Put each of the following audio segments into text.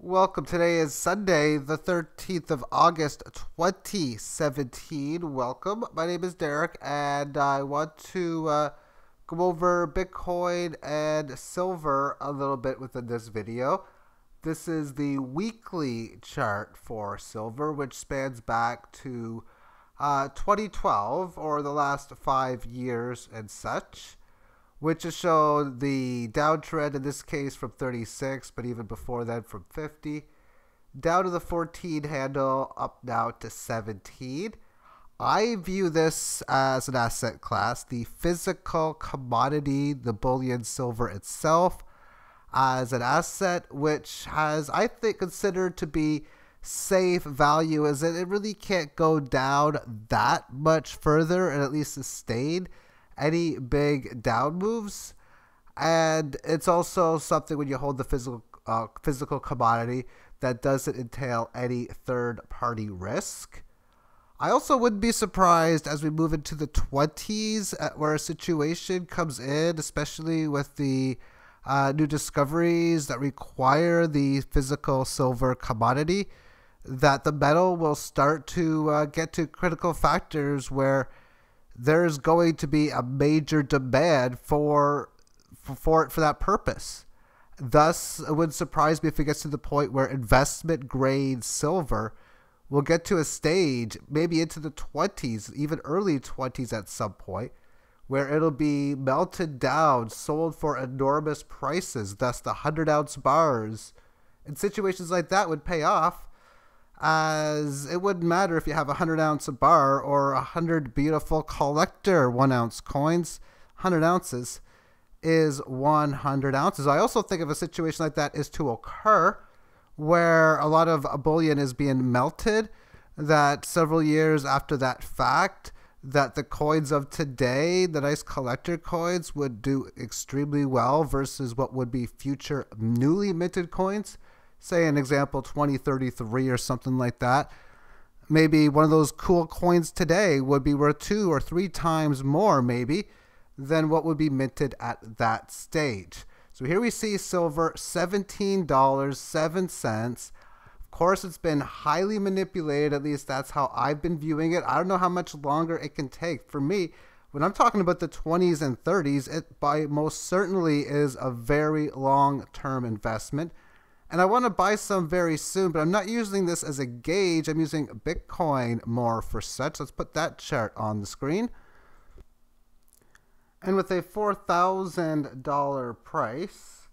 Welcome. Today is Sunday, the 13th of August, 2017. Welcome. My name is Derek, and I want to go over Bitcoin and silver a little bit within this video. This is the weekly chart for silver, which spans back to 2012, or the last 5 years and such, which has shown the downtrend, in this case from 36, but even before then from 50, down to the 14 handle, up now to 17. I view this as an asset class, the physical commodity, the bullion silver itself, as an asset which has, I think, considered to be safe value, as it really can't go down that much further and at least sustain any big down moves. And it's also something, when you hold the physical commodity, that doesn't entail any third-party risk. I also wouldn't be surprised as we move into the 20s where a situation comes in, especially with the new discoveries that require the physical silver commodity, that the metal will start to get to critical factors where there's going to be a major demand for that purpose. Thus, it wouldn't surprise me if it gets to the point where investment grade silver will get to a stage, maybe into the 20s, even early 20s at some point, where it'll be melted down, sold for enormous prices. Thus, the 100-ounce bars in situations like that would pay off, as it wouldn't matter if you have a 100-ounce bar or 100 beautiful collector 1-ounce coins. 100 ounces is 100 ounces. I also think if a situation like that is to occur, where a lot of bullion is being melted, that several years after that fact, that the coins of today, the nice collector coins, would do extremely well versus what would be future newly minted coins. Say an example 2033 or something like that. Maybe one of those cool coins today would be worth 2 or 3 times more maybe than what would be minted at that stage. So here we see silver, $17.07. Of course, it's been highly manipulated. At least that's how I've been viewing it. I don't know how much longer it can take. For me, when I'm talking about the 20s and 30s, it by most certainly is a very long-term investment. And I want to buy some very soon, but I'm not using this as a gauge. I'm using Bitcoin more for such. Let's put that chart on the screen. And with a $4,000 price,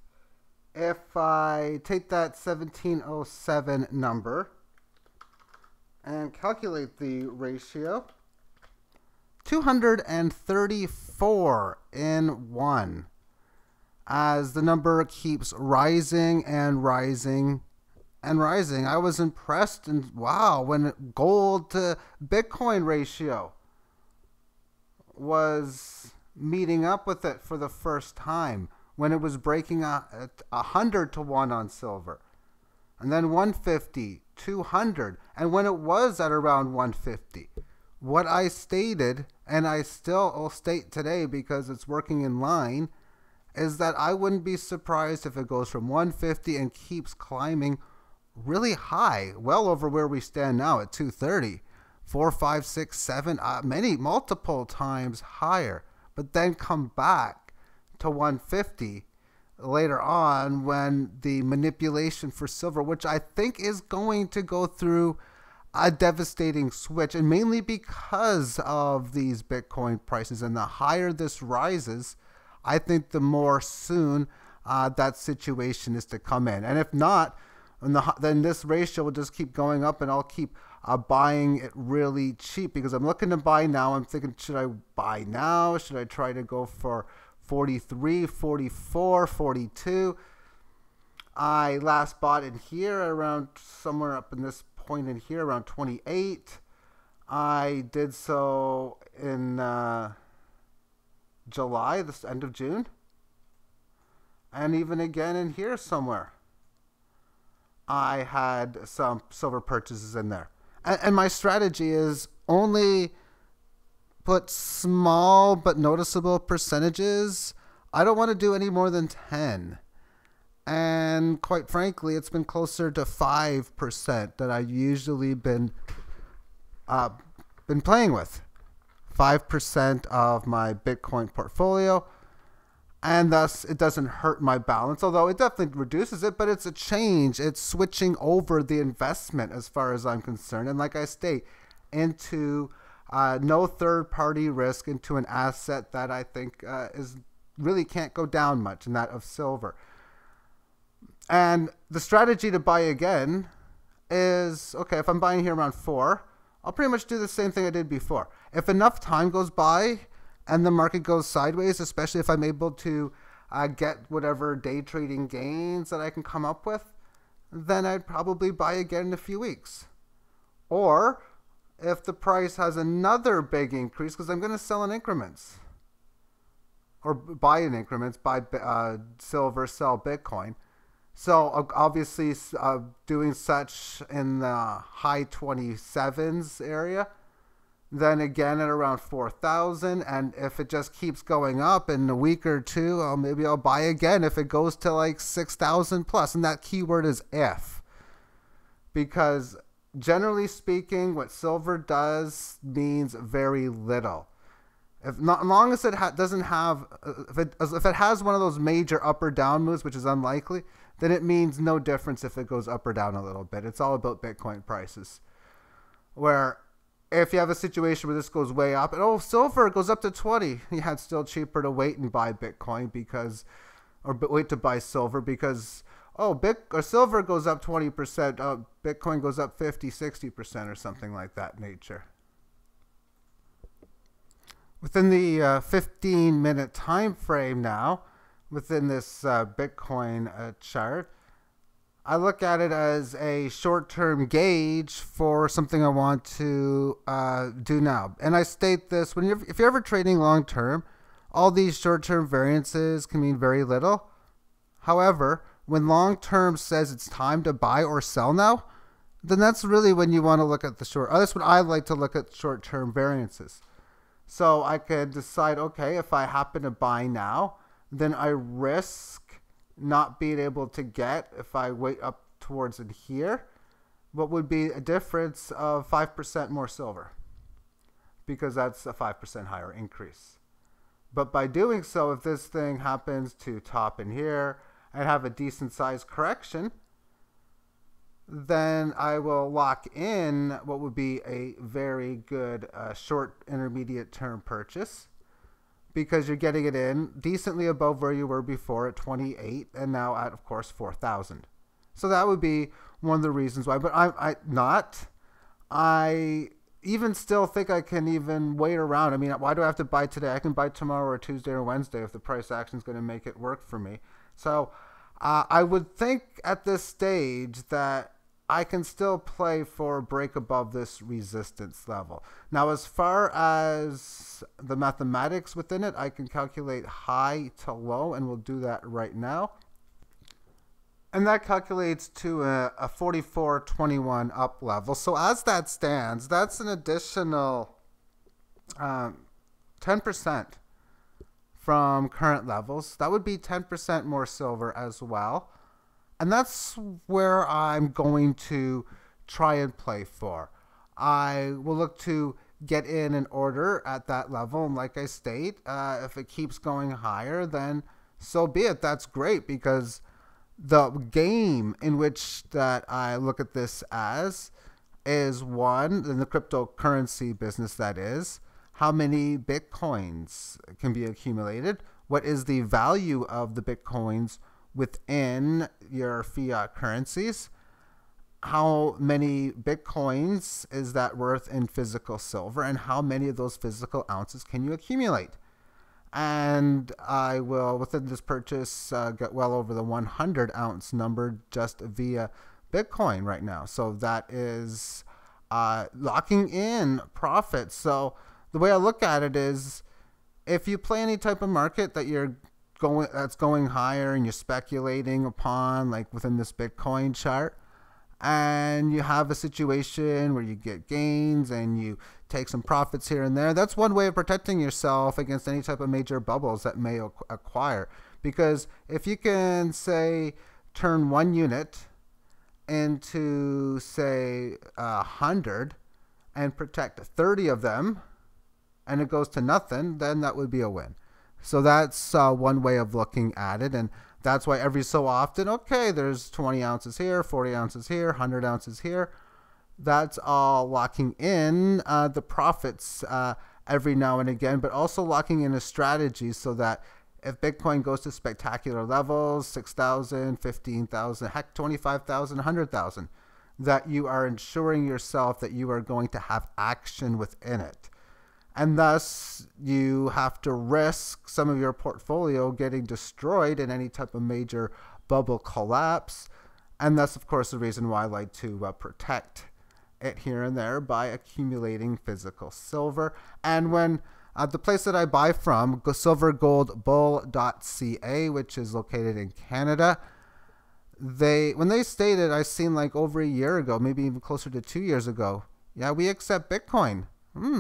if I take that 1707 number and calculate the ratio, 234 in 1. As the number keeps rising and rising and rising. I was impressed, and wow, when gold to Bitcoin ratio was meeting up with it for the first time, when it was breaking 100 to 1 on silver, and then 150, 200, and when it was at around 150. What I stated, and I still will state today because it's working in line, is that I wouldn't be surprised if it goes from 150 and keeps climbing really high, well over where we stand now at 230, 4, 5, 6, 7, multiple times higher, but then come back to 150 later on when the manipulation for silver, which I think is going to go through a devastating switch, and mainly because of these Bitcoin prices, and the higher this rises, I think the more soon that situation is to come in. And if not, then this ratio will just keep going up, and I'll keep buying it really cheap because I'm looking to buy now. I'm thinking, should I buy now? Should I try to go for 43, 44, 42? I last bought in here around somewhere up in this point in here around 28. I did so in July, the end of June, and even again in here somewhere I had some silver purchases in there, and my strategy is only put small but noticeable percentages. I don't want to do any more than 10, And quite frankly, it's been closer to 5% that I've usually been playing with. 5% of my Bitcoin portfolio. And thus, it doesn't hurt my balance, although it definitely reduces it, but it's a change. It's switching over the investment as far as I'm concerned. And like I state, into no third-party risk, into an asset that I think is really can't go down much, and that of silver. And the strategy to buy again is, okay, if I'm buying here around 4, I'll pretty much do the same thing I did before. If enough time goes by and the market goes sideways, especially if I'm able to get whatever day trading gains that I can come up with, then I'd probably buy again in a few weeks. Or if the price has another big increase, because I'm going to sell in increments, or buy in increments, buy silver, sell Bitcoin. So obviously doing such in the high 27s area, then again at around 4,000. And if it just keeps going up in a week or two, maybe I'll buy again if it goes to like 6,000 plus. And that keyword is if. Because generally speaking, what silver does means very little. As long as it doesn't have, if it has one of those major up or down moves, which is unlikely, then it means no difference if it goes up or down a little bit. It's all about Bitcoin prices. Where if you have a situation where this goes way up, and silver goes up to 20, yeah, it's still cheaper to wait and buy Bitcoin or wait to buy silver because, silver goes up 20%, Bitcoin goes up 50, 60% or something like that nature. Within the 15-minute time frame now, within this Bitcoin chart, I look at it as a short-term gauge for something I want to do now. And I state this, if you're ever trading long-term, all these short-term variances can mean very little. However, when long-term says it's time to buy or sell now, then that's really when you want to look at that's when I like to look at short-term variances. So I could decide, okay, if I happen to buy now, then I risk not being able to get, if I wait up towards it here, what would be a difference of 5% more silver, because that's a 5% higher increase. But by doing so, if this thing happens to top in here and have a decent sized correction, then I will lock in what would be a very good short intermediate term purchase, because you're getting it in decently above where you were before at 28 and now at, of course, 4,000. So that would be one of the reasons why. But I even still think I can even wait around. I mean, why do I have to buy today? I can buy tomorrow or Tuesday or Wednesday if the price action is going to make it work for me. So I would think at this stage that I can still play for a break above this resistance level. Now, as far as the mathematics within it, I can calculate high to low, and we'll do that right now. And that calculates to a 44.21 up level. So as that stands, that's an additional 10% from current levels. That would be 10% more silver as well. And that's where I'm going to try and play for. I will look to get in an order at that level. And like I state, if it keeps going higher, then so be it. That's great, because the game in which that I look at this as is one, in the cryptocurrency business, that is, how many Bitcoins can be accumulated? What is the value of the Bitcoins within your fiat currencies? How many Bitcoins is that worth in physical silver, and how many of those physical ounces can you accumulate? And I will, within this purchase, get well over the 100 ounce number just via Bitcoin right now. So that is locking in profits. So the way I look at it is, if you play any type of market that's going higher and you're speculating upon, like within this Bitcoin chart, and you have a situation where you get gains and you take some profits here and there, that's one way of protecting yourself against any type of major bubbles that may acquire. Because if you can say turn 1 unit into, say, 100 and protect 30 of them, and it goes to nothing, then that would be a win. So that's one way of looking at it, and that's why every so often, okay, there's 20 ounces here, 40 ounces here, 100 ounces here. That's all locking in the profits every now and again, but also locking in a strategy so that if Bitcoin goes to spectacular levels, 6,000, 15,000, heck, 25,000, 100,000, that you are ensuring yourself that you are going to have action within it. And thus, you have to risk some of your portfolio getting destroyed in any type of major bubble collapse. And that's, of course, the reason why I like to protect it here and there by accumulating physical silver. And when the place that I buy from, silvergoldbull.ca, which is located in Canada, when they stated, I seen like over a year ago, maybe even closer to 2 years ago, yeah, we accept Bitcoin.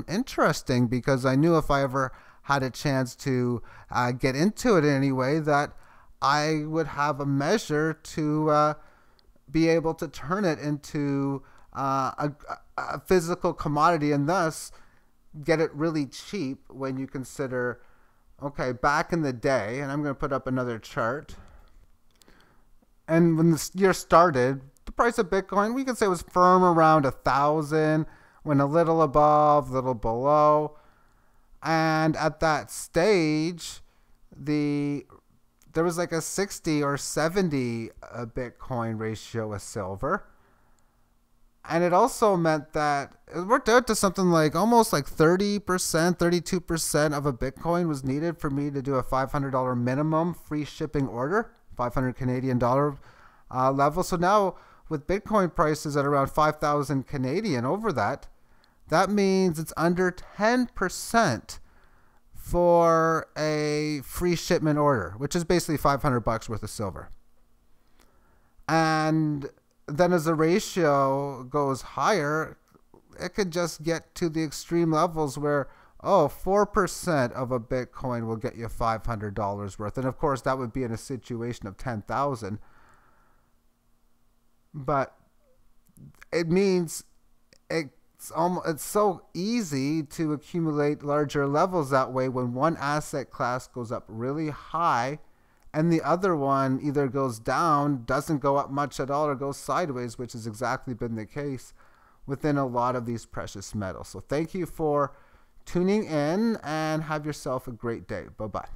Interesting, because I knew if I ever had a chance to get into it in any way, that I would have a measure to be able to turn it into a physical commodity, and thus get it really cheap when you consider, okay, back in the day, and I'm going to put up another chart, and when this year started, the price of Bitcoin, we could say, was firm around 1,000, went a little above, a little below, and at that stage, there was like a 60 or 70 Bitcoin ratio with silver. And it also meant that it worked out to something like almost like 30%, 32% of a Bitcoin was needed for me to do a $500 minimum free shipping order, 500 Canadian dollar level. So now with Bitcoin prices at around 5,000 Canadian over that means it's under 10% for a free shipment order, which is basically $500 worth of silver. And then as the ratio goes higher, it could just get to the extreme levels where, 4% of a Bitcoin will get you $500 worth. And of course, that would be in a situation of 10,000. But it means it's so easy to accumulate larger levels that way when one asset class goes up really high and the other one either goes down, doesn't go up much at all, or goes sideways, which has exactly been the case within a lot of these precious metals. So thank you for tuning in, and have yourself a great day. Bye-bye.